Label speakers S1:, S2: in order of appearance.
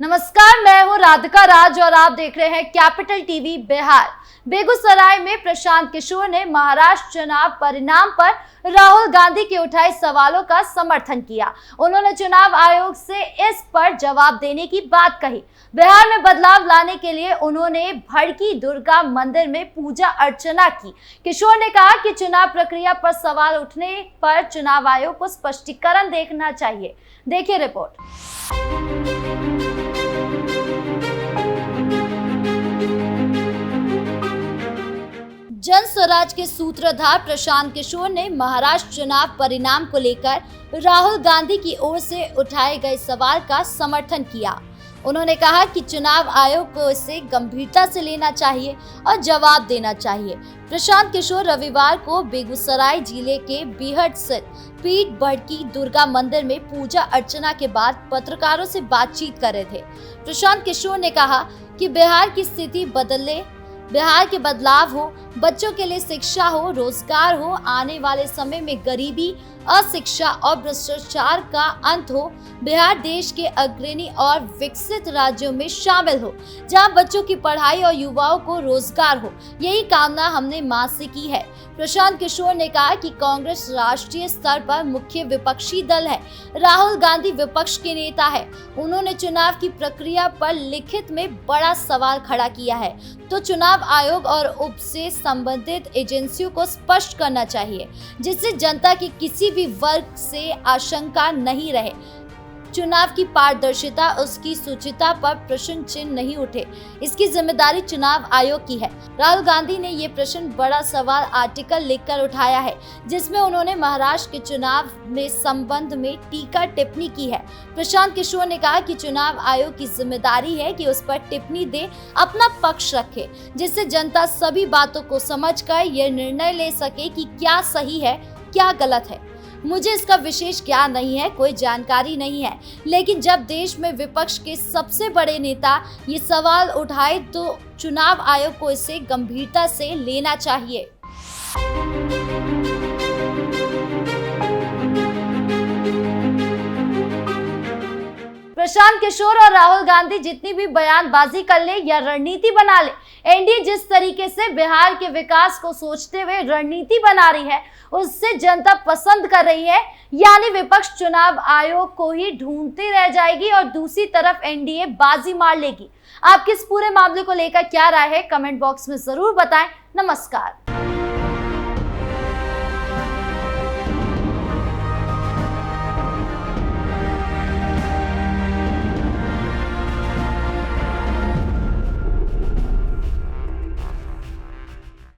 S1: नमस्कार, मैं हूं राधिका राज और आप देख रहे हैं कैपिटल टीवी बिहार। बेगूसराय में प्रशांत किशोर ने महाराष्ट्र चुनाव परिणाम पर राहुल गांधी के उठाए सवालों का समर्थन किया। उन्होंने चुनाव आयोग से इस पर जवाब देने की बात कही। बिहार में बदलाव लाने के लिए उन्होंने भड़की दुर्गा मंदिर में पूजा अर्चना की। किशोर ने कहा कि चुनाव प्रक्रिया पर सवाल उठने पर चुनाव आयोग को स्पष्टीकरण देखना चाहिए। देखिए रिपोर्ट। जन स्वराज के सूत्रधार प्रशांत किशोर ने महाराष्ट्र चुनाव परिणाम को लेकर राहुल गांधी की ओर से उठाए गए सवाल का समर्थन किया। उन्होंने कहा कि चुनाव आयोग को इसे गंभीरता से लेना चाहिए और जवाब देना चाहिए। प्रशांत किशोर रविवार को बेगूसराय जिले के बीहट स्थित पीठ भड़की दुर्गा मंदिर में पूजा अर्चना के बाद पत्रकारों से बातचीत कर रहे थे। प्रशांत किशोर ने कहा कि बिहार की स्थिति बदले, बिहार के बदलाव हो, बच्चों के लिए शिक्षा हो, रोजगार हो, आने वाले समय में गरीबी, अशिक्षा और भ्रष्टाचार का अंत हो, बिहार देश के अग्रणी और विकसित राज्यों में शामिल हो, जहां बच्चों की पढ़ाई और युवाओं को रोजगार हो। यही कामना हमने मां से की है। प्रशांत किशोर ने कहा कि कांग्रेस राष्ट्रीय स्तर पर मुख्य विपक्षी दल है, राहुल गांधी विपक्ष के नेता है। उन्होंने चुनाव की प्रक्रिया पर लिखित में बड़ा सवाल खड़ा किया है, तो चुनाव आयोग और उप से संबंधित एजेंसियों को स्पष्ट करना चाहिए, जिससे जनता की किसी भी वर्ग से आशंका नहीं रहे। चुनाव की पारदर्शिता, उसकी सुचिता पर प्रश्न चिन्ह नहीं उठे, इसकी जिम्मेदारी चुनाव आयोग की है। राहुल गांधी ने ये प्रश्न बड़ा सवाल आर्टिकल लिखकर उठाया है, जिसमें उन्होंने महाराष्ट्र के चुनाव में संबंध में टीका टिप्पणी की है। प्रशांत किशोर ने कहा कि चुनाव आयोग की जिम्मेदारी है कि उस पर टिप्पणी दे, अपना पक्ष रखे, जिससे जनता सभी बातों को समझकर यह निर्णय ले सके कि क्या सही है, क्या गलत है। मुझे इसका विशेष ज्ञान नहीं है, कोई जानकारी नहीं है, लेकिन जब देश में विपक्ष के सबसे बड़े नेता ये सवाल उठाए तो चुनाव आयोग को इसे गंभीरता से लेना चाहिए। प्रशांत किशोर और राहुल गांधी जितनी भी बयानबाजी कर ले या रणनीति बना ले, एनडीए जिस तरीके से बिहार के विकास को सोचते हुए रणनीति बना रही है, उससे जनता पसंद कर रही है। यानी विपक्ष चुनाव आयोग को ही ढूंढती रह जाएगी और दूसरी तरफ एनडीए बाजी मार लेगी। आपकी इस पूरे मामले को लेकर क्या राय है, कमेंट बॉक्स में जरूर बताएं। नमस्कार।